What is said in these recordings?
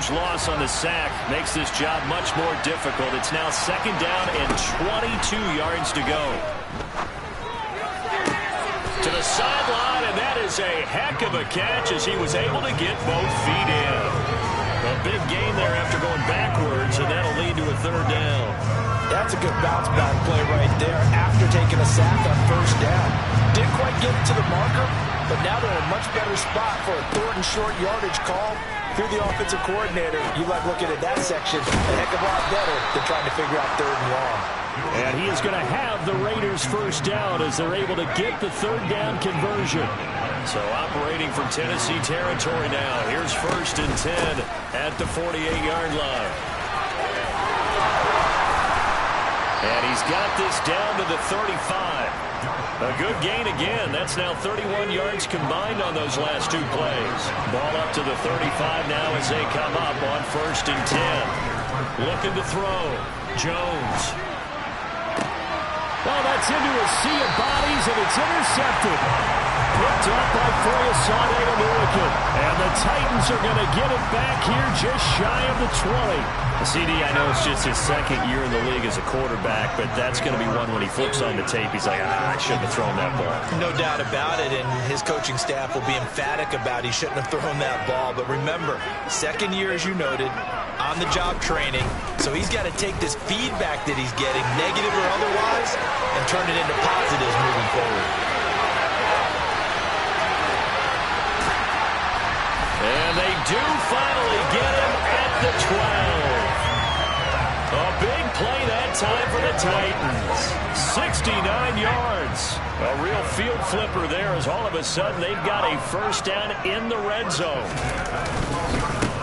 huge loss on the sack makes this job much more difficult. It's now 2nd down and 22 yards to go. To the sideline, and that is a heck of a catch as he was able to get both feet in. A big gain there after going backwards, and that'll lead to a 3rd down. That's a good bounce-back play right there after taking a sack on 1st down. Didn't quite get it to the marker, but now they're in a much better spot for a 3rd and short yardage call. If you're the offensive coordinator, you like looking at that section a heck of a lot better than trying to figure out 3rd and long. And he is going to have the Raiders 1st down as they're able to get the 3rd down conversion. So operating from Tennessee territory now. Here's 1st and 10 at the 48-yard line. And he's got this down to the 35. A good gain again. That's now 31 yards combined on those last 2 plays. Ball up to the 35 now as they come up on 1st and 10. Looking to throw. Jones. Oh, that's into a sea of bodies, and it's intercepted. Picked up by Foyesade Oluokun. And the Titans are going to get it back here just shy of the 20. CD, I know it's just his 2nd year in the league as a quarterback, but that's going to be one when he flips on the tape. He's like, I shouldn't have thrown that ball. No doubt about it, and his coaching staff will be emphatic about he shouldn't have thrown that ball. But remember, 2nd year, as you noted, on-the-job training, so he's got to take this feedback that he's getting, negative or otherwise, and turn it into positives moving forward. And they do finally get him at the 12. A big play that time for the Titans. 69 yards. A real field flipper there as all of a sudden they've got a 1st down in the red zone.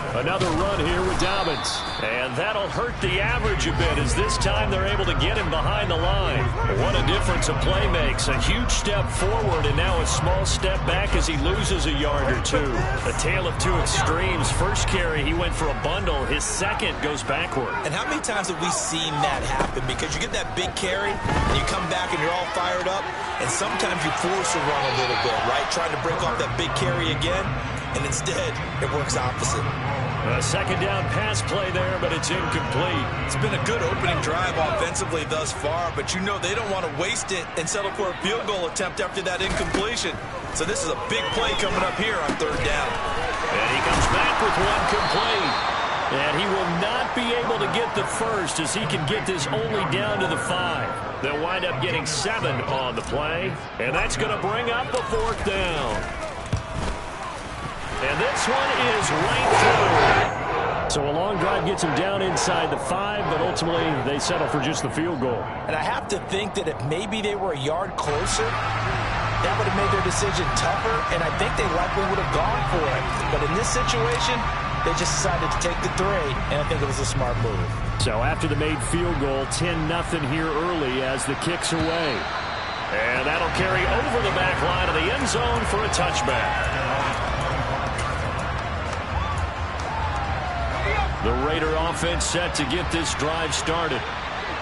Another run here with Dobbins. And that'll hurt the average a bit as this time they're able to get him behind the line. What a difference a play makes. A huge step forward and now a small step back as he loses a yard or 2. A tale of 2 extremes. First carry, he went for a bundle. His 2nd goes backward. And how many times have we seen that happen? Because you get that big carry, and you come back and you're all fired up, and sometimes you force a run a little bit, right? Trying to break off that big carry again, and instead it works opposite. A 2nd down pass play there, but it's incomplete. It's been a good opening drive offensively thus far, but you know they don't want to waste it and settle for a field goal attempt after that incompletion. So this is a big play coming up here on 3rd down. And he comes back with one complete. And he will not be able to get the 1st as he can get this only down to the 5. They'll wind up getting 7 on the play. And that's going to bring up the 4th down. And this one is right through. So a long drive gets him down inside the 5, but ultimately they settle for just the field goal. And I have to think that if maybe they were a yard closer, that would have made their decision tougher, and I think they likely would have gone for it. But in this situation, they just decided to take the 3, and I think it was a smart move. So after the made field goal, 10-0 here early as the kick's away. And that'll carry over the back line of the end zone for a touchback. The Raider offense set to get this drive started.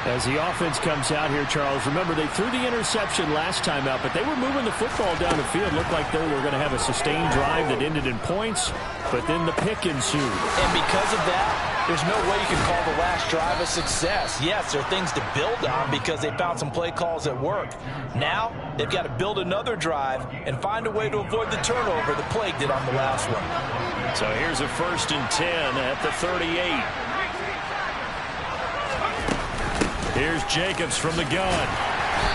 As the offense comes out here, Charles, remember they threw the interception last time out, but they were moving the football down the field. Looked like they were going to have a sustained drive that ended in points, but then the pick ensued. And because of that, there's no way you can call the last drive a success. Yes, there are things to build on because they found some play calls that work. Now, they've got to build another drive and find a way to avoid the turnover the plague did on the last one. So here's a 1st and 10 at the 38. Here's Jacobs from the gun.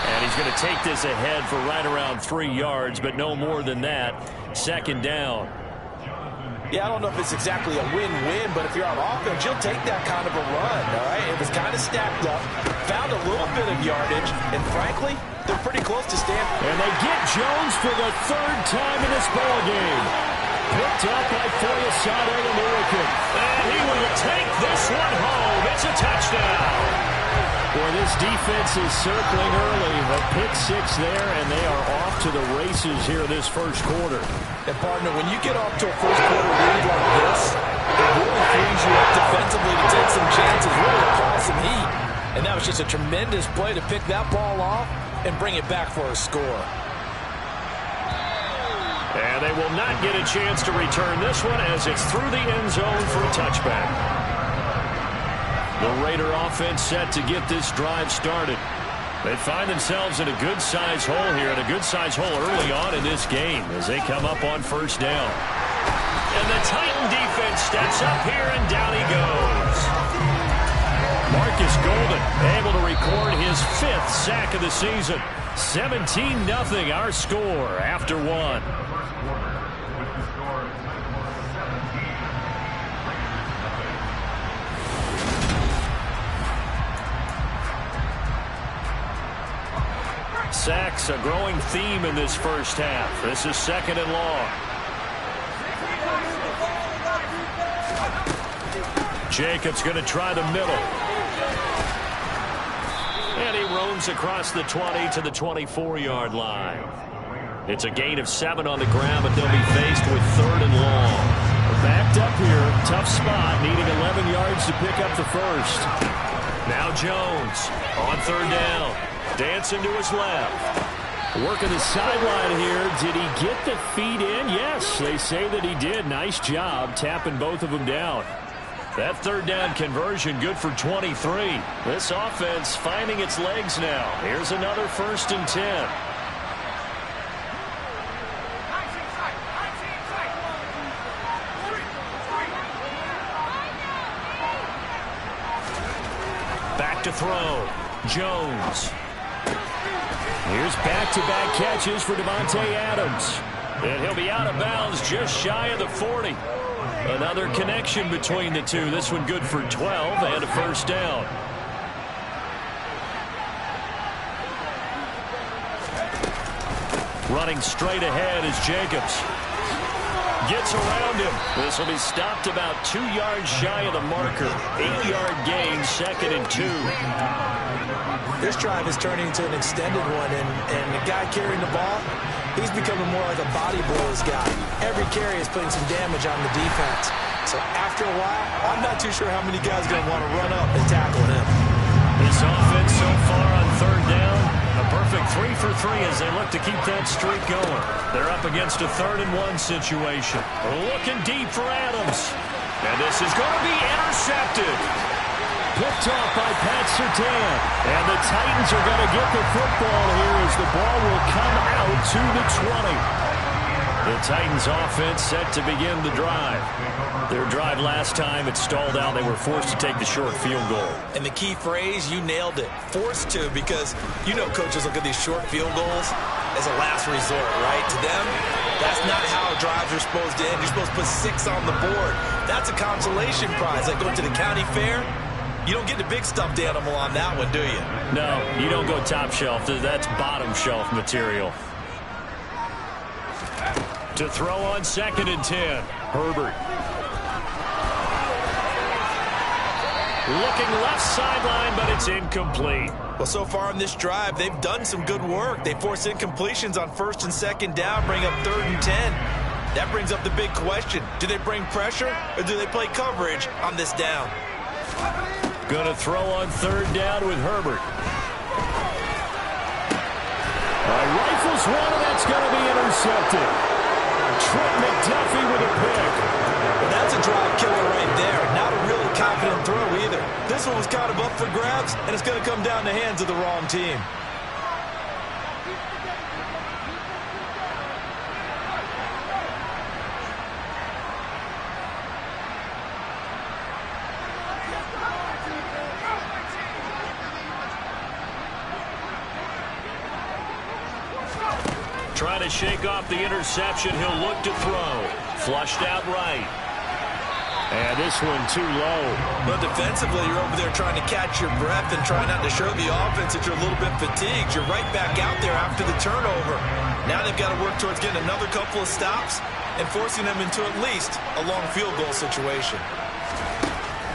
And he's going to take this ahead for right around 3 yards, but no more than that. 2nd down. Yeah, I don't know if it's exactly a win-win, but if you're on offense, you'll take that kind of a run, all right? It was kind of stacked up, found a little bit of yardage, and frankly, they're pretty close to stand. And they get Jones for the 3rd time in this ballgame. Picked up by Foyesade Oluokun. And he will take this one home. It's a touchdown. Boy, this defense is circling early. A pick-6 there, and they are off to the races here this first quarter. And, partner, when you get off to a first-quarter lead like this, it really frees you up defensively to take some chances, really apply some heat. And that was just a tremendous play to pick that ball off and bring it back for a score. And And they will not get a chance to return this one as it's through the end zone for a touchback. The Raider offense set to get this drive started. They find themselves in a good-sized hole here, and a good-sized hole early on in this game as they come up on first down. And the Titan defense steps up here, and down he goes. Marcus Golden able to record his 5th sack of the season. 17-0 our score after one. Sacks, a growing theme in this first half. This is 2nd and long. Jacobs going to try the middle. And he roams across the 20 to the 24-yard line. It's a gain of 7 on the ground, but they'll be faced with 3rd and long. Backed up here, tough spot, needing 11 yards to pick up the first. Now Jones on 3rd down. Dancing to his left. Working the sideline here. Did he get the feet in? Yes, they say that he did. Nice job tapping both of them down. That 3rd down conversion good for 23. This offense finding its legs now. Here's another 1st and 10. Back to throw. Jones. Here's back-to-back catches for Davante Adams. And he'll be out of bounds just shy of the 40. Another connection between the two. This one good for 12 and a 1st down. Running straight ahead is Jacobs. Gets around him. This will be stopped about 2 yards shy of the marker. 8-yard gain, 2nd and 2. This drive is turning into an extended one, and the guy carrying the ball, he's becoming more like a body blows guy. Every carry is putting some damage on the defense. So after a while, I'm not too sure how many guys are going to want to run up and tackle him. This offense so far on 3rd down, a perfect 3 for 3 as they look to keep that streak going. They're up against a 3rd and 1 situation. Looking deep for Adams. And this is going to be intercepted. Picked off by Pat Surtain. And the Titans are going to get the football here as the ball will come out to the 20. The Titans offense set to begin the drive. Their drive last time, it stalled out. They were forced to take the short field goal. And the key phrase, you nailed it. Forced to, because you know coaches look at these short field goals as a last resort, right? To them, that's not how drives are supposed to end. You're supposed to put 6 on the board. That's a consolation prize. Like going to the county fair, you don't get the big stuffed animal on that one, do you? No, you don't go top shelf. That's bottom shelf material. To throw on 2nd and 10, Herbert. Looking left sideline, but it's incomplete. Well, so far on this drive, they've done some good work. They force incompletions on 1st and 2nd down, bring up 3rd and 10. That brings up the big question. Do they bring pressure, or do they play coverage on this down? Going to throw on 3rd down with Herbert. Rifles one, and that's going to be intercepted. Trent McDuffie with a pick. Well, that's a drive killer right there. Not a really confident throw either. This one was kind of up for grabs, and it's going to come down the hands of the wrong team. Trying to shake off the interception. He'll look to throw. Flushed out right. And this one too low. But defensively, you're over there trying to catch your breath and try not to show the offense that you're a little bit fatigued. You're right back out there after the turnover. Now they've got to work towards getting another couple of stops and forcing them into at least a long field goal situation.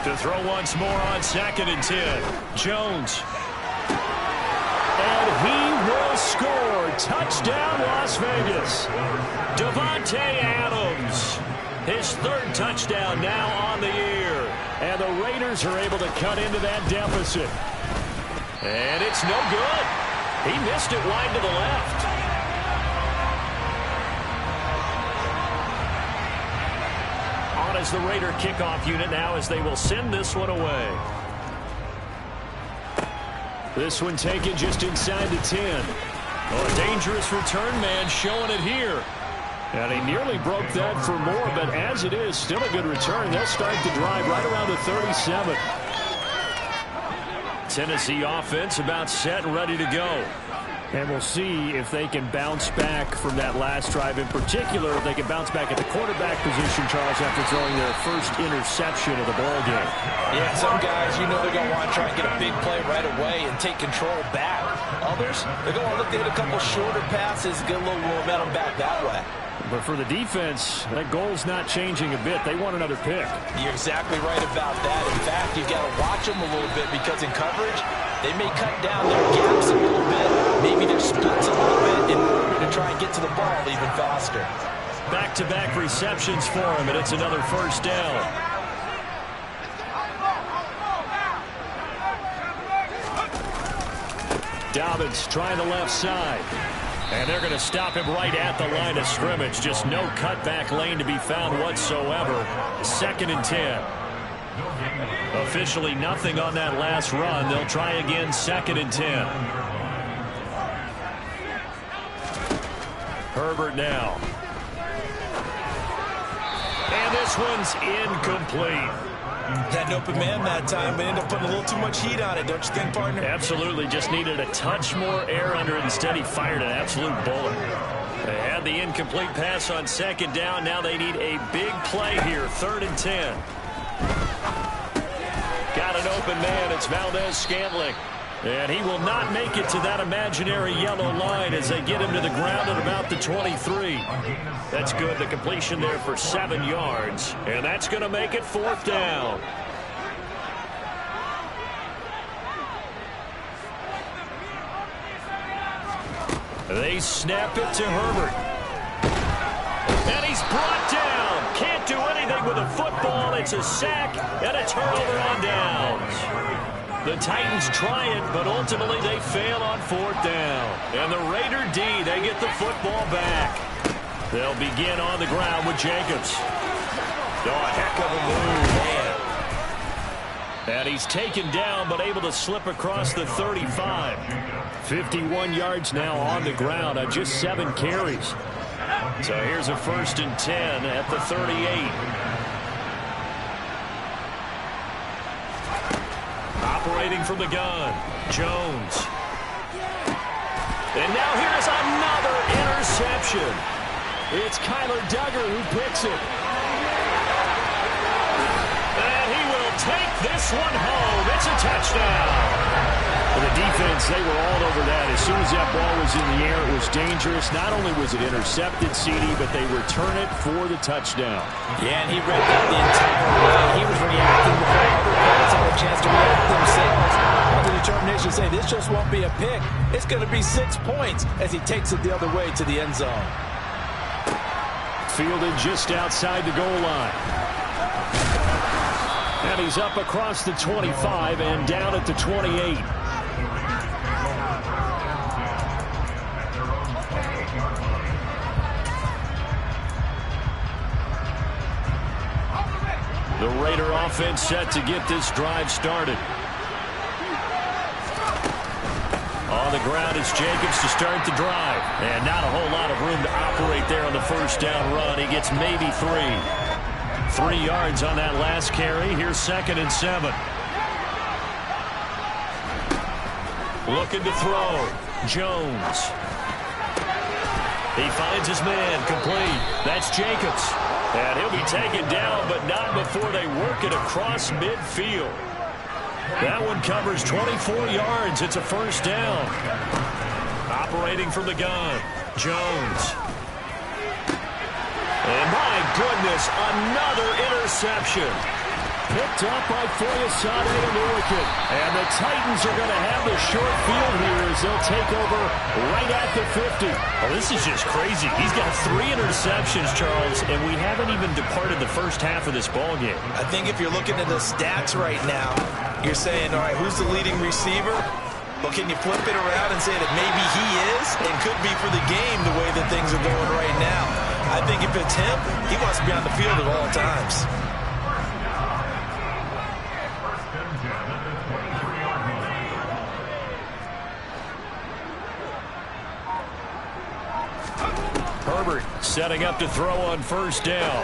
To throw once more on 2nd and 10. Jones. And he will score. Touchdown, Las Vegas. Davante Adams. His 3rd touchdown now on the year. And the Raiders are able to cut into that deficit. And it's no good. He missed it wide to the left. as the Raider kickoff unit now as they will send this one away. This one taken just inside the 10. Oh, a dangerous return man showing it here. And he nearly broke that for more, but as it is, still a good return. They'll start the drive right around the 37. Tennessee offense about set and ready to go. And we'll see if they can bounce back from that last drive. In particular, if they can bounce back at the quarterback position, Charles, after throwing their first interception of the ball game. Yeah, some guys, you know they're going to want to try and get a big play right away and take control back. Others, they're going to look to hit a couple shorter passes, get a little momentum back that way. But for the defense, that goal's not changing a bit. They want another pick. You're exactly right about that. In fact, you've got to watch them a little bit because in coverage, they may cut down their gaps a little bit, maybe their splits a little bit in order to try and get to the ball even faster. Back-to-back receptions for him, and it's another first down. Dobbins trying the left side. And they're going to stop him right at the line of scrimmage. Just no cutback lane to be found whatsoever. 2nd and 10. Officially nothing on that last run. They'll try again 2nd and 10. Herbert now. And this one's incomplete. Had an open man that time, but ended up putting a little too much heat on it, don't you think, partner? Absolutely. Just needed a touch more air under it. Instead, he fired an absolute bullet. They had the incomplete pass on 2nd down. Now they need a big play here. 3rd and 10. Got an open man. It's Valdez-Scantling. And he will not make it to that imaginary yellow line as they get him to the ground at about the 23. That's good. The completion there for 7 yards. And that's going to make it 4th down. They snap it to Herbert. And he's brought down. Can't do anything with a football. It's a sack and a turnover on downs. The Titans try it, but ultimately they fail on 4th down. And the Raider D, they get the football back. They'll begin on the ground with Jacobs. Oh, a heck of a move, man. And he's taken down, but able to slip across the 35. 51 yards now on the ground on just 7 carries. So here's a 1st and 10 at the 38. Operating from the gun, Jones. And now here's another interception. It's Kyler Duggar who picks it. And he will take this one home. It's a touchdown. For the defense, they were all over that. As soon as that ball was in the air, it was dangerous. Not only was it intercepted, CD, but they return it for the touchdown. Yeah, and he read that the entire way. He was reacting before other players had a chance to react themselves. Had the determination to say, this just won't be a pick. It's going to be 6 points as he takes it the other way to the end zone. Fielded just outside the goal line. And he's up across the 25 and down at the 28. The Raider offense set to get this drive started. On the ground is Jacobs to start the drive. And not a whole lot of room to operate there on the first down run. He gets maybe 3. 3 yards on that last carry. Here's 2nd and 7. Looking to throw. Jones. He finds his man complete. That's Jacobs. And he'll be taken down, but not before they work it across midfield. That one covers 24 yards. It's a first down. Operating from the gun, Jones. And my goodness, another interception. Picked up by Foyesade and Ulukin. And the Titans are going to have the short field here as they'll take over right at the 50. Oh, this is just crazy. He's got 3 interceptions, Charles, and we haven't even departed the first half of this ballgame. I think if you're looking at the stats right now, you're saying, all right, who's the leading receiver? Well, can you flip it around and say that maybe he is and could be for the game the way that things are going right now? I think if it's him, he wants to be on the field at all times. setting up to throw on first down.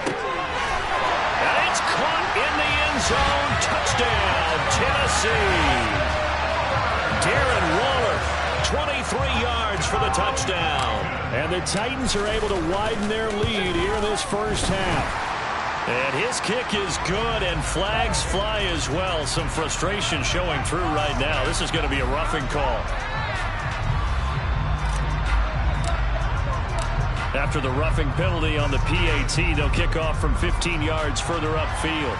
And it's caught in the end zone. Touchdown, Tennessee. Darren Waller, 23 yards for the touchdown. And the Titans are able to widen their lead here in this first half. And his kick is good, and flags fly as well. Some frustration showing through right now. This is going to be a roughing call. After the roughing penalty on the PAT, they'll kick off from 15 yards further upfield.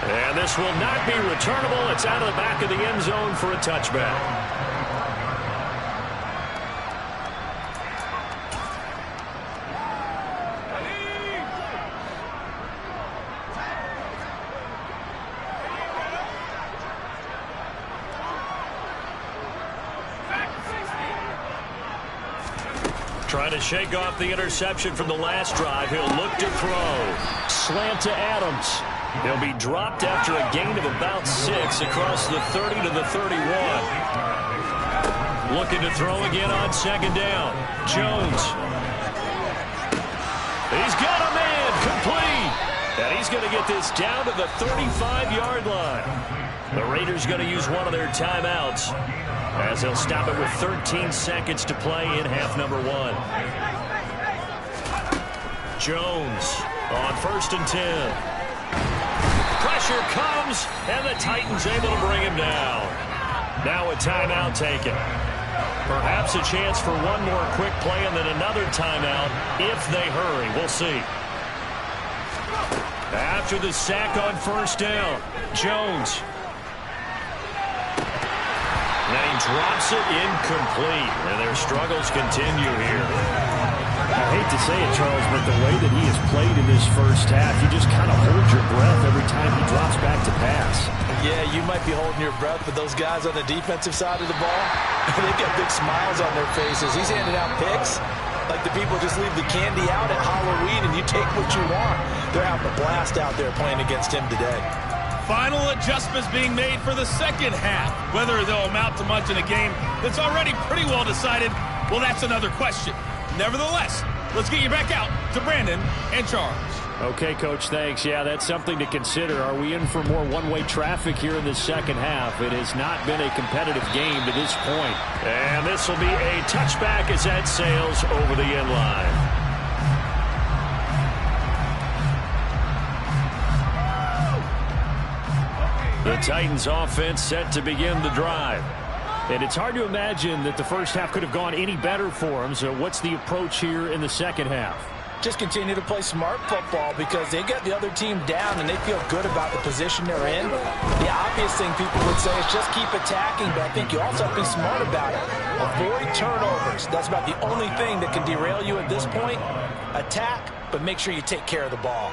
And this will not be returnable. It's out of the back of the end zone for a touchback. Trying to shake off the interception from the last drive. He'll look to throw. Slant to Adams. He'll be dropped after a gain of about 6 across the 30 to the 31. Looking to throw again on second down. Jones. He's got a man complete. And he's going to get this down to the 35-yard line. The Raiders going to use one of their timeouts, as they'll stop it with 13 seconds to play in half number 1. Jones on 1st and 10. Pressure comes, and the Titans able to bring him down. Now a timeout taken. Perhaps a chance for one more quick play and then another timeout if they hurry. We'll see. After the sack on first down, Jones. And he drops it incomplete, and their struggles continue here. I hate to say it, Charles, but the way that he has played in this first half, you just kind of hold your breath every time he drops back to pass. Yeah, you might be holding your breath, but those guys on the defensive side of the ball, they've got big smiles on their faces. He's handing out picks like the people just leave the candy out at Halloween and you take what you want. They're having a blast out there playing against him today. Final adjustments being made for the second half. Whether they'll amount to much in a game that's already pretty well decided, well, that's another question. Nevertheless, let's get you back out to Brandon and Charles. Okay, Coach, thanks. Yeah, that's something to consider. Are we in for more one-way traffic here in the second half? It has not been a competitive game to this point. And this will be a touchback as that sails over the end line. The Titans offense set to begin the drive. And it's hard to imagine that the first half could have gone any better for them. So what's the approach here in the second half? Just continue to play smart football because they get the other team down and they feel good about the position they're in. The obvious thing people would say is just keep attacking, but I think you also have to be smart about it. Avoid turnovers. That's about the only thing that can derail you at this point. Attack, but make sure you take care of the ball.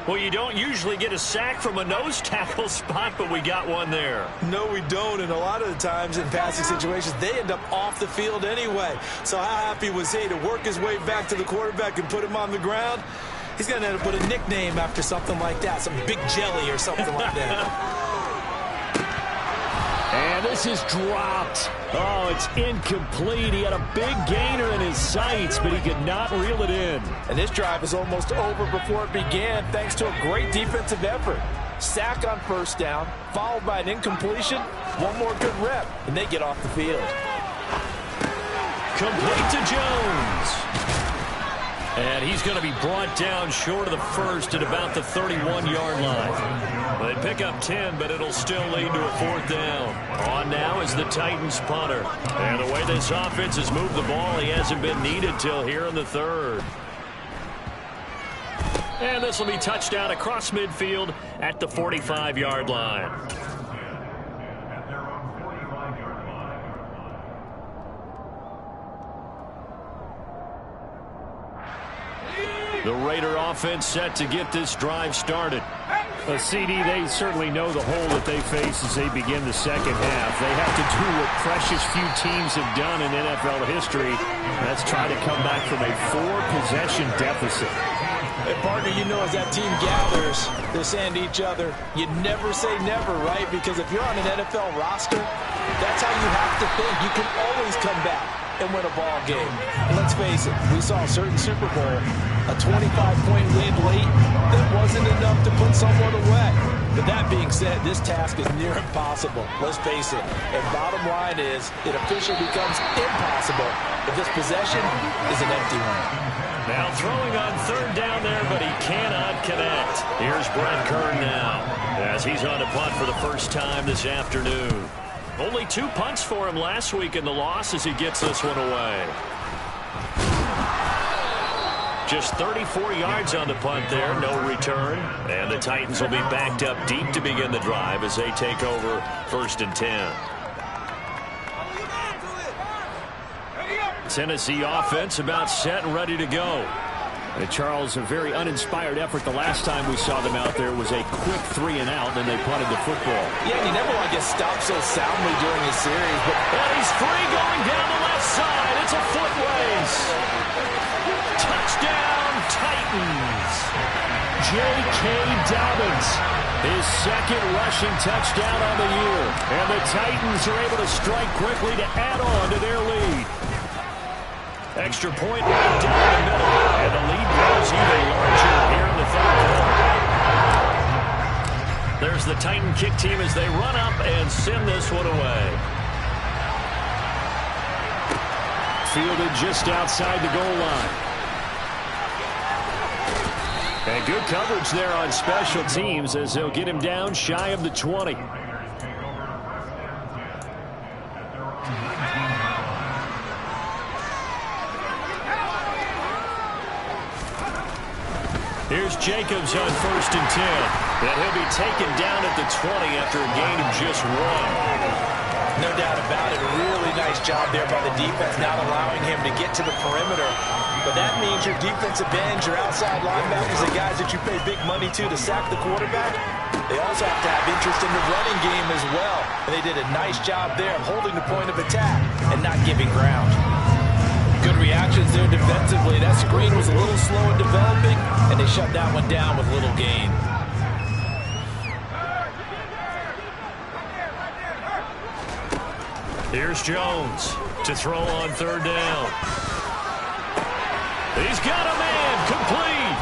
Well, you don't usually get a sack from a nose tackle spot, but we got one there. No, we don't, and a lot of the times in passing situations, they end up off the field anyway. So how happy was he to work his way back to the quarterback and put him on the ground? He's going to end up with a nickname after something like that, some Big Jelly or something like that. And this is dropped. Oh, it's incomplete. He had a big gainer in his sights, but he could not reel it in. And this drive is almost over before it began, thanks to a great defensive effort. Sack on first down, followed by an incompletion. One more good rep, and they get off the field. Complete to Jones. And he's going to be brought down short of the first at about the 31-yard line. They pick up 10, but it'll still lead to a fourth down. On now is the Titans punter. And the way this offense has moved the ball, he hasn't been needed till here in the third. And this will be touchdown across midfield at the 45-yard line. The Raider offense set to get this drive started. CD, they certainly know the hole that they face as they begin the second half. They have to do what precious few teams have done in NFL history. That's try to come back from a 4-possession deficit. Hey, partner, you know as that team gathers, they're saying to each other, you never say never, right? Because if you're on an NFL roster, that's how you have to think. You can always come back. and win a ball game. And let's face it, we saw a certain Super Bowl, a 25-point lead late that wasn't enough to put someone away. But that being said, this task is near impossible. Let's face it. And bottom line is, it officially becomes impossible if this possession is an empty one. Now throwing on third down there, but he cannot connect. Here's Brett Kern now, as he's on a punt for the first time this afternoon. Only 2 punts for him last week in the loss as he gets this one away. Just 34 yards on the punt there, no return. And the Titans will be backed up deep to begin the drive as they take over 1st and 10. Tennessee offense about set and ready to go. And Charles, a very uninspired effort. The last time we saw them out there was a quick 3 and out, and then they punted the football. Yeah, and you never want to get stopped so soundly during a series. But he's free going down the left side. It's a foot race. Touchdown, Titans. J.K. Dobbins, his second rushing touchdown on the year. And the Titans are able to strike quickly to add on to their lead. Extra point right down the middle. And the lead grows even larger here in the third quarter. There's the Titan kick team as they run up and send this one away. Fielded just outside the goal line. And good coverage there on special teams as they'll get him down shy of the 20. Here's Jacobs on 1st and 10. And he'll be taken down at the 20 after a gain of just 1. No doubt about it. A really nice job there by the defense, not allowing him to get to the perimeter. But that means your defensive ends, your outside linebackers, the guys that you pay big money to sack the quarterback, they also have to have interest in the running game as well. And they did a nice job there of holding the point of attack and not giving ground. Good reactions there defensively. That screen was a little slow in developing, and they shut that one down with little gain. Here's Jones to throw on 3rd down. He's got a man, complete.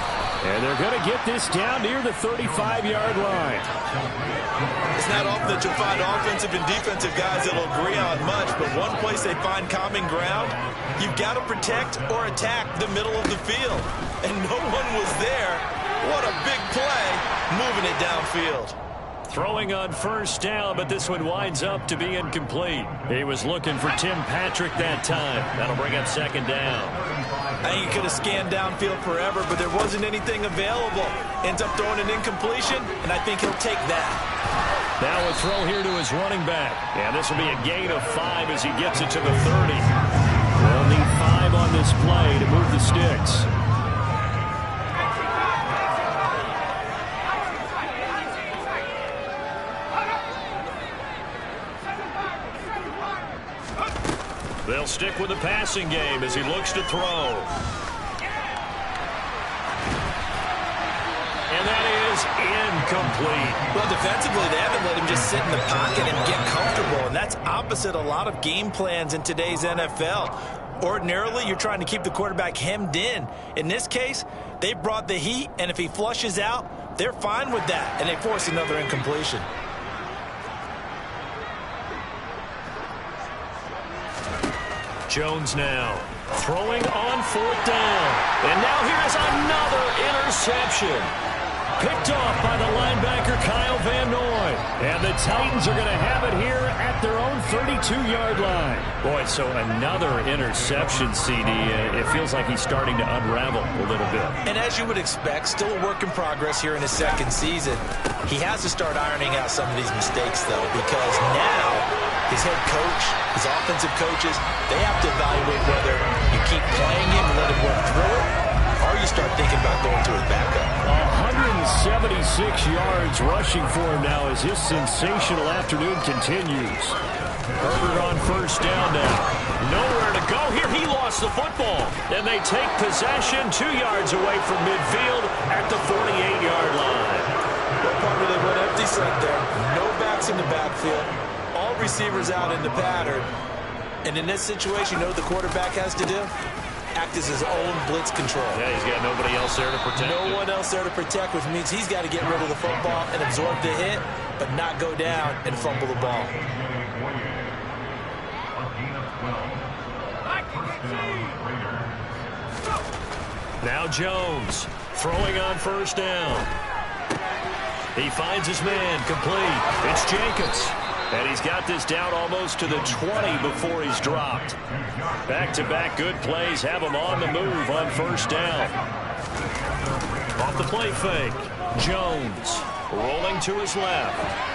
And they're going to get this down near the 35-yard line. It's not often that you'll find offensive and defensive guys that will agree on much, but one place they find common ground, you've got to protect or attack the middle of the field. And no one was there. What a big play, moving it downfield. Throwing on 1st down, but this one winds up to be incomplete. He was looking for Tim Patrick that time. That'll bring up 2nd down. I think he could have scanned downfield forever, but there wasn't anything available. Ends up throwing an incompletion, and I think he'll take that. Now a throw here to his running back. And this will be a gain of 5 as he gets it to the 30. They'll need 5 on this play to move the sticks. They'll stick with the passing game as he looks to throw. And that is incomplete. Well, defensively, they haven't let him just sit in the pocket and get comfortable, and that's opposite a lot of game plans in today's NFL. Ordinarily, you're trying to keep the quarterback hemmed in. In this case, they brought the heat, and if he flushes out, they're fine with that, and they force another incompletion. Jones now throwing on 4th down. And now here's another interception. Picked off by the linebacker Kyle Van Noy. And the Titans are going to have it here at their own 32-yard line. Boy, so another interception, CD. It feels like he's starting to unravel a little bit. And as you would expect, still a work in progress here in his 2nd season. He has to start ironing out some of these mistakes, though, because now his head coach, his offensive coaches, they have to evaluate whether you keep playing him and let him work through it, or you start thinking about going to his backup. 176 yards rushing for him now as his sensational afternoon continues. Herbert on 1st down now. Nowhere to go here. He lost the football. And they take possession 2 yards away from midfield at the 48-yard line. What part where they went empty set there? No backs in the backfield. All receivers out in the pattern. And in this situation, you know what the quarterback has to do? Act as his own blitz control. Yeah, he's got nobody else there to protect. No one else there to protect, which means he's got to get rid of the football and absorb the hit, but not go down and fumble the ball. Now Jones throwing on first down. He finds his man complete. It's Jacobs. And he's got this down almost to the 20 before he's dropped. Back-to-back good plays have him on the move on first down. Off the play fake. Jones rolling to his left.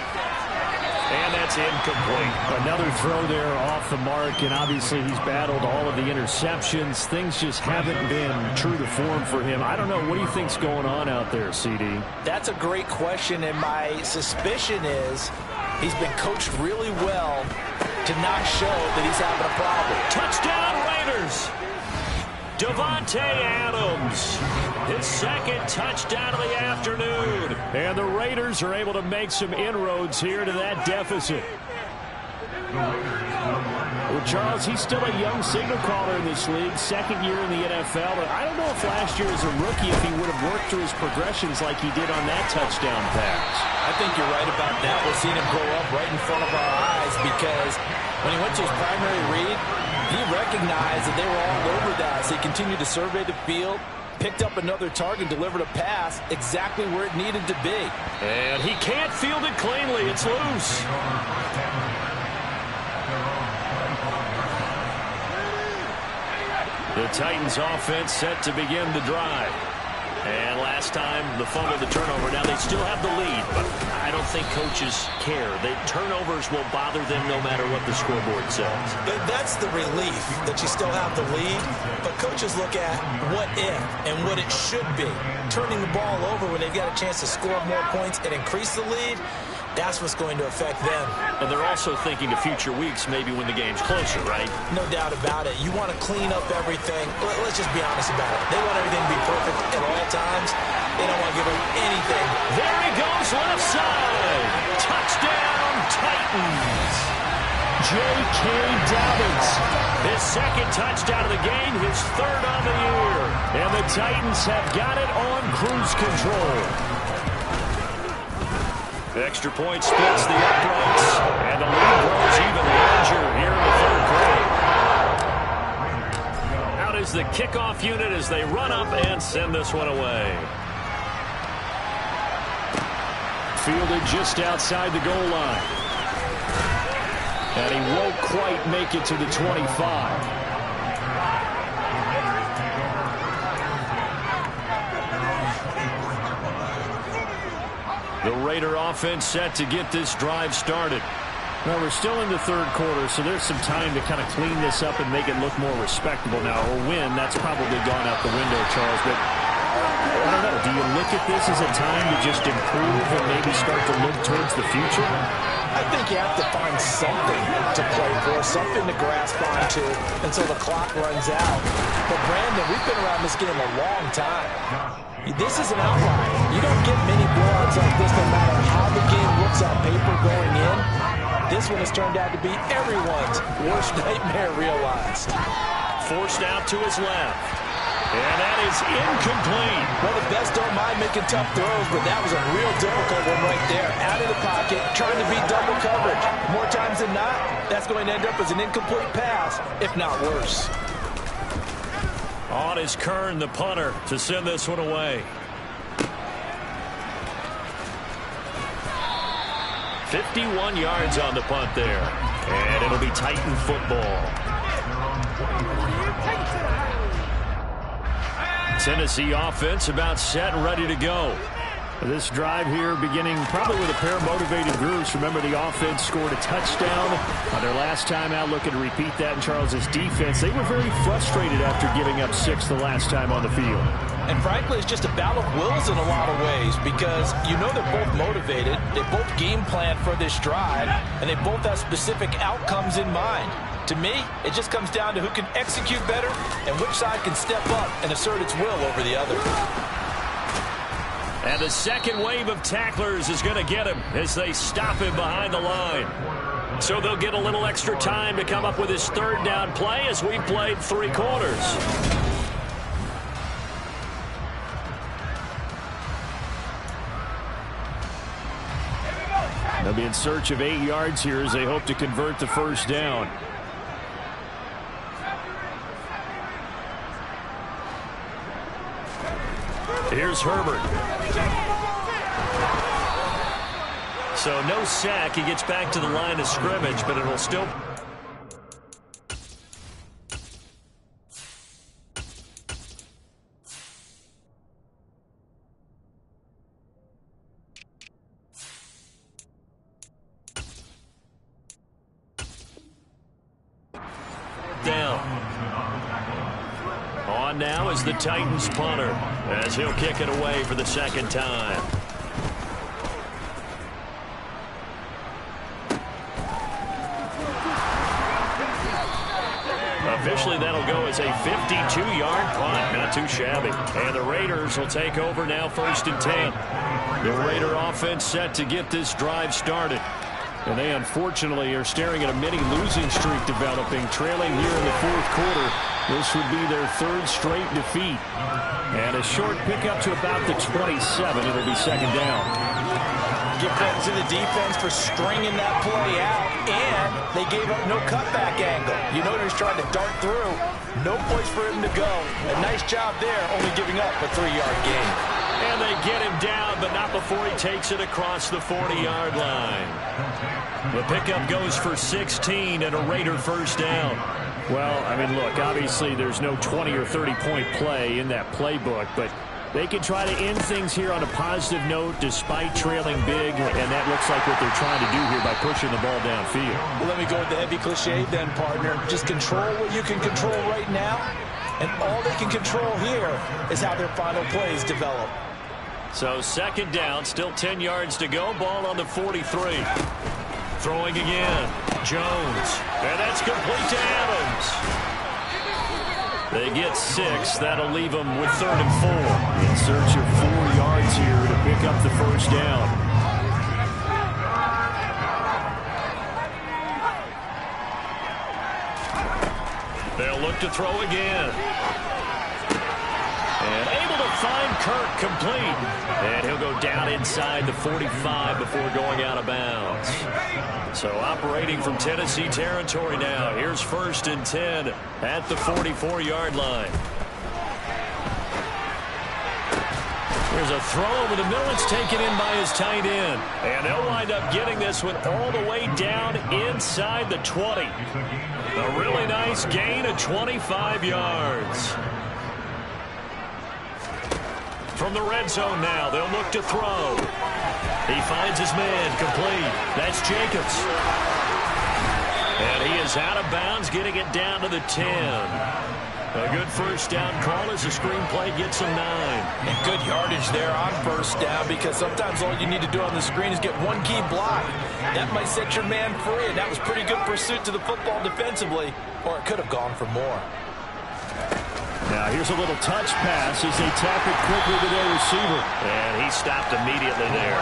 And that's incomplete. Another throw there off the mark, and obviously he's battled all of the interceptions. Things just haven't been true to form for him. I don't know. What do you think's going on out there, CD? That's a great question, and my suspicion is he's been coached really well to not show that he's having a problem. Touchdown, Raiders! Davante Adams, his second touchdown of the afternoon. And the Raiders are able to make some inroads here to that deficit. Well, Charles, he's still a young signal caller in this league, second year in the NFL. But I don't know if last year as a rookie, if he would have worked through his progressions like he did on that touchdown pass. I think you're right about that. We're seeing him grow up right in front of our eyes because when he went to his primary read, he recognized that they were all over that. So he continued to survey the field, picked up another target, delivered a pass exactly where it needed to be. And he can't field it cleanly. It's loose. The Titans offense set to begin the drive. And last time, the fumble, the turnover. Now, they still have the lead, but I don't think coaches care. Turnovers will bother them no matter what the scoreboard says. That's the relief that you still have the lead, but coaches look at what if and what it should be. Turning the ball over when they've got a chance to score more points and increase the lead, that's what's going to affect them. And they're also thinking to future weeks, maybe when the game's closer, right? No doubt about it. You want to clean up everything. Let's just be honest about it. They want everything to be perfect at all times. They don't want to give up anything. There he goes, left side. Touchdown, Titans. J.K. Dobbins. His second touchdown of the game, his third on the year. And the Titans have got it on cruise control. The extra point splits the uprights, and the lead grows even larger here in the third quarter. Out is the kickoff unit as they run up and send this one away. Fielded just outside the goal line. And he won't quite make it to the 25. The Raider offense set to get this drive started. Well, we're still in the third quarter, so there's some time to kind of clean this up and make it look more respectable now. Or win, that's probably gone out the window, Charles. But I don't know. Do you look at this as a time to just improve and maybe start to look towards the future? I think you have to find something to play for, something to grasp onto until the clock runs out. But, Brandon, we've been around this game a long time. This is an outlier. You don't get many blowouts like this no matter how the game looks on paper going in. This one has turned out to be everyone's worst nightmare realized. Forced out to his left. And that is incomplete. Well, the best don't mind making tough throws, but that was a real difficult one right there. Out of the pocket, trying to beat double coverage. More times than not, that's going to end up as an incomplete pass, if not worse. On is Kern, the punter, to send this one away. 51 yards on the punt there. And it'll be Titan football. Tennessee offense about set and ready to go. This drive here beginning probably with a pair of motivated groups. Remember, the offense scored a touchdown on their last time out. Looking to repeat that in Charles's defense. They were very frustrated after giving up 6 the last time on the field. And frankly, it's just a battle of wills in a lot of ways because you know they're both motivated. They both game plan for this drive, and they both have specific outcomes in mind. To me, it just comes down to who can execute better and which side can step up and assert its will over the other. And the second wave of tacklers is going to get him as they stop him behind the line. So they'll get a little extra time to come up with his third down play as we played 3 quarters. They'll be in search of 8 yards here as they hope to convert the first down. Here's Herbert. So no sack. He gets back to the line of scrimmage, but it'll still... down. On now is the Titans punter as he'll kick it away for the second time. Officially, that'll go as a 52-yard punt. Not too shabby. And the Raiders will take over now, 1st and 10. The Raider offense set to get this drive started. And they unfortunately are staring at a mini losing streak developing, trailing here in the 4th quarter. This would be their 3rd straight defeat. And a short pickup to about the 27. It'll be second down. Give credit to the defense for stringing that play out, and they gave up no cutback angle. You know they're trying to dart through. No place for him to go. A nice job there, only giving up a 3-yard gain. And they get him down, but not before he takes it across the 40-yard line. The pickup goes for 16 and a Raider first down. Well, I mean, look, obviously there's no 20 or 30-point play in that playbook, but they can try to end things here on a positive note despite trailing big, and that looks like what they're trying to do here by pushing the ball downfield. Well, let me go with the heavy cliche then, partner. Just control what you can control right now, and all they can control here is how their final plays develop. So second down, still 10 yards to go. Ball on the 43. Throwing again. Jones. And that's complete to Adams. They get 6. That'll leave them with 3rd and 4. In search of 4 yards here to pick up the first down. They'll look to throw again. And able to find Kirk complete. And he'll go down inside the 45 before going out of bounds. So operating from Tennessee territory now. Here's 1st and 10 at the 44-yard line. There's a throw over the middle. It's taken in by his tight end. And they'll wind up getting this one all the way down inside the 20. A really nice gain of 25 yards. From the red zone now, they'll look to throw. He finds his man complete. That's Jacobs. And he is out of bounds, getting it down to the 10. A good first down call as the screenplay gets him 9. And good yardage there on first down, because sometimes all you need to do on the screen is get one key block. That might set your man free, and that was pretty good pursuit to the football defensively, or it could have gone for more. Now here's a little touch pass as they tap it quickly to their receiver. And he stopped immediately there.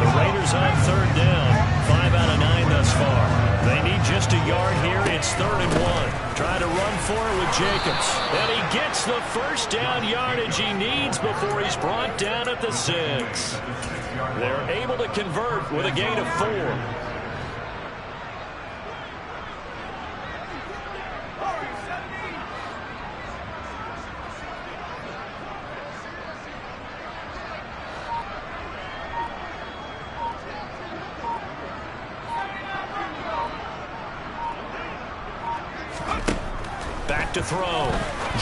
The Raiders on 3rd down. 5 out of 9 thus far. They need just a yard here. It's 3rd and 1. Try to run for it with Jacobs. And he gets the first down yardage he needs before he's brought down at the 6. They're able to convert with a gain of 4. Back to throw.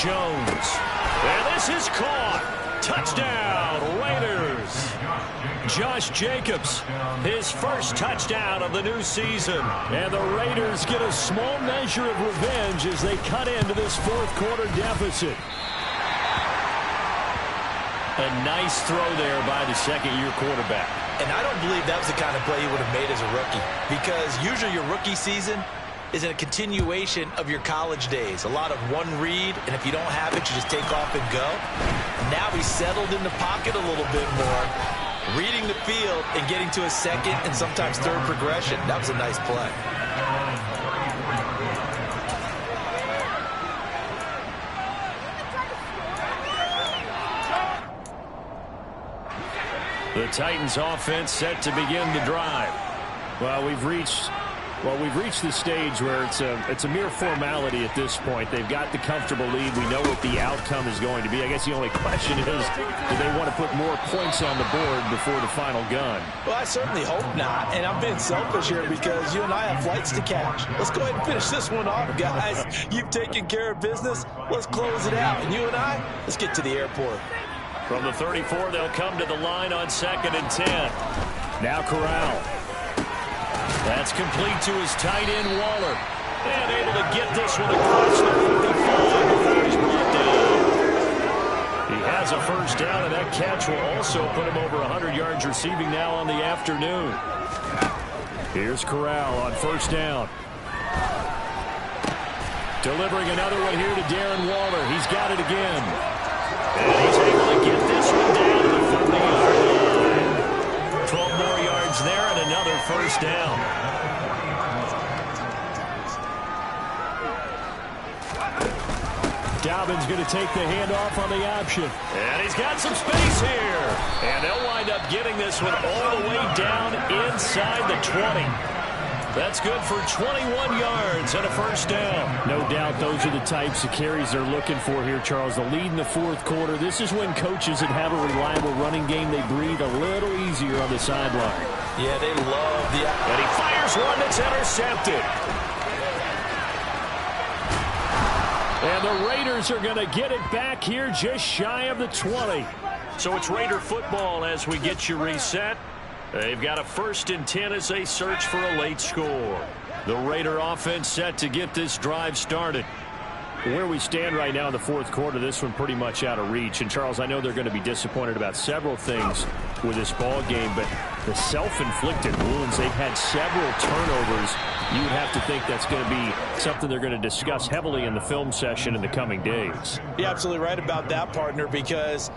Jones. And this is caught. Touchdown, Raiders. Josh Jacobs, his first touchdown of the new season. And the Raiders get a small measure of revenge as they cut into this 4th quarter deficit. A nice throw there by the second-year quarterback. And I don't believe that was the kind of play he would have made as a rookie, because usually your rookie season is a continuation of your college days. A lot of one read, and if you don't have it, you just take off and go. Now he's settled in the pocket a little bit more, reading the field and getting to a second and sometimes third progression. That was a nice play. The Titans offense set to begin the drive. Well, we've reached the stage where it's a mere formality at this point. They've got the comfortable lead. We know what the outcome is going to be. I guess the only question is, do they want to put more points on the board before the final gun? Well, I certainly hope not, and I'm being selfish here because you and I have flights to catch. Let's go ahead and finish this one off, guys. You've taken care of business. Let's close it out, and you and I, let's get to the airport. From the 34, they'll come to the line on 2nd and 10. Now Corral. That's complete to his tight end, Waller. And able to get this one across the 45 before he's brought down. He has a first down, and that catch will also put him over 100 yards receiving now on the afternoon. Here's Corral on first down. Delivering another one here to Darren Waller. He's got it again. And he's able to get this one down to the 50-yard line. 12 more yards there and another first down. Dobbins going to take the handoff on the option. And he's got some space here. And they'll wind up getting this one all the way down inside the 20. That's good for 21 yards and a first down. No doubt those are the types of carries they're looking for here, Charles. The lead in the fourth quarter. This is when coaches that have a reliable running game, they breathe a little easier on the sideline. Yeah, they love the... And he fires one that's intercepted. And the Raiders are going to get it back here just shy of the 20. So it's Raider football as we get you reset. They've got a 1st and 10 as they search for a late score. The Raider offense set to get this drive started. Where we stand right now in the fourth quarter, this one pretty much out of reach. And, Charles, I know they're going to be disappointed about several things with this ball game, but the self-inflicted wounds, they've had several turnovers. You would have to think that's going to be something they're going to discuss heavily in the film session in the coming days. You're absolutely right about that, partner, because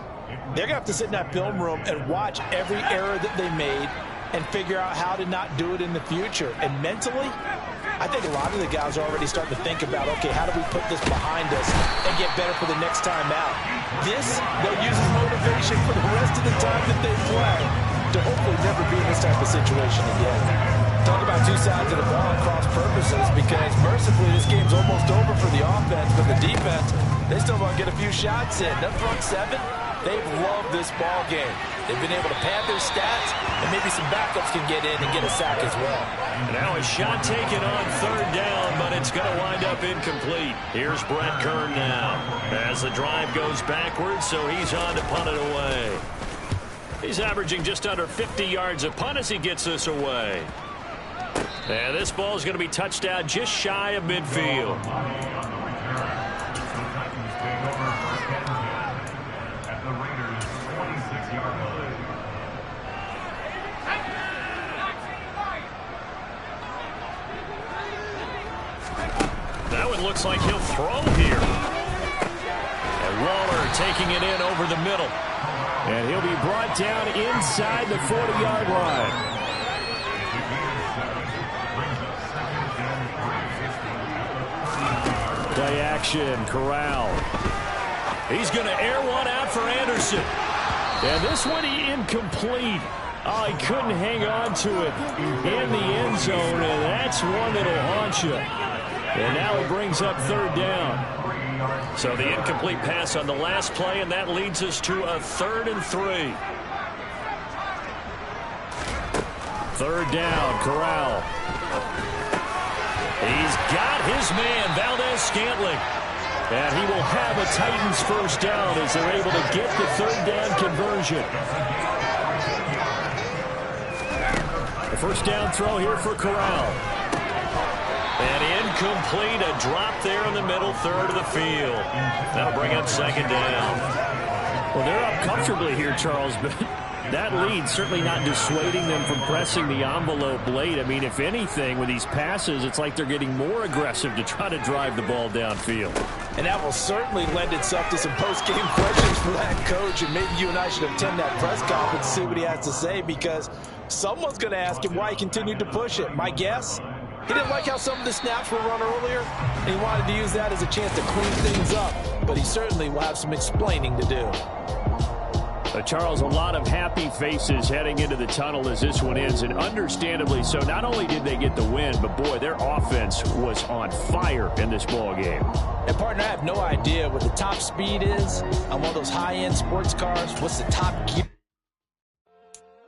they're going to have to sit in that film room and watch every error that they made and figure out how to not do it in the future. And mentally, I think a lot of the guys are already starting to think about, okay, how do we put this behind us and get better for the next time out? This, they'll use as motivation for the rest of the time that they play to hopefully never be in this type of situation again. Talk about two sides of the ball and cross purposes, because mercifully this game's almost over for the offense, but the defense, they still want to get a few shots in. That front seven, they've loved this ball game. They've been able to pad their stats, and maybe some backups can get in and get a sack as well. And now a shot taken on 3rd down, but it's going to wind up incomplete. Here's Brett Kern now as the drive goes backwards, so he's on to punt it away. He's averaging just under 50 yards a punt as he gets this away. And this ball is going to be touched out just shy of midfield. That one looks like he'll throw here. And Waller taking it in over the middle. And he'll be brought down inside the 40-yard line. Play action, Corral. He's going to air one out for Anderson. And this one incomplete. Oh, he couldn't hang on to it in the end zone, and that's one that'll haunt you. And now it brings up 3rd down. So the incomplete pass on the last play, and that leads us to a 3rd and 3. 3rd down, Corral. He's got his man, Valdez-Scantling. And he will have a Titans first down as they're able to get the 3rd down conversion. The first down throw here for Corral. And incomplete, a drop there in the middle 3rd of the field. That'll bring up 2nd down. Well, they're up comfortably here, Charles, but that lead certainly not dissuading them from pressing the envelope late. I mean, if anything, with these passes, it's like they're getting more aggressive to try to drive the ball downfield. And that will certainly lend itself to some post-game questions for that coach, and maybe you and I should attend that press conference and see what he has to say, because someone's going to ask him why he continued to push it. My guess, he didn't like how some of the snaps were run earlier, and he wanted to use that as a chance to clean things up, but he certainly will have some explaining to do. Charles, a lot of happy faces heading into the tunnel as this one ends, and understandably so. Not only did they get the win, but boy, their offense was on fire in this ball game. And partner, I have no idea what the top speed is on one of those high-end sports cars. What's the top gear?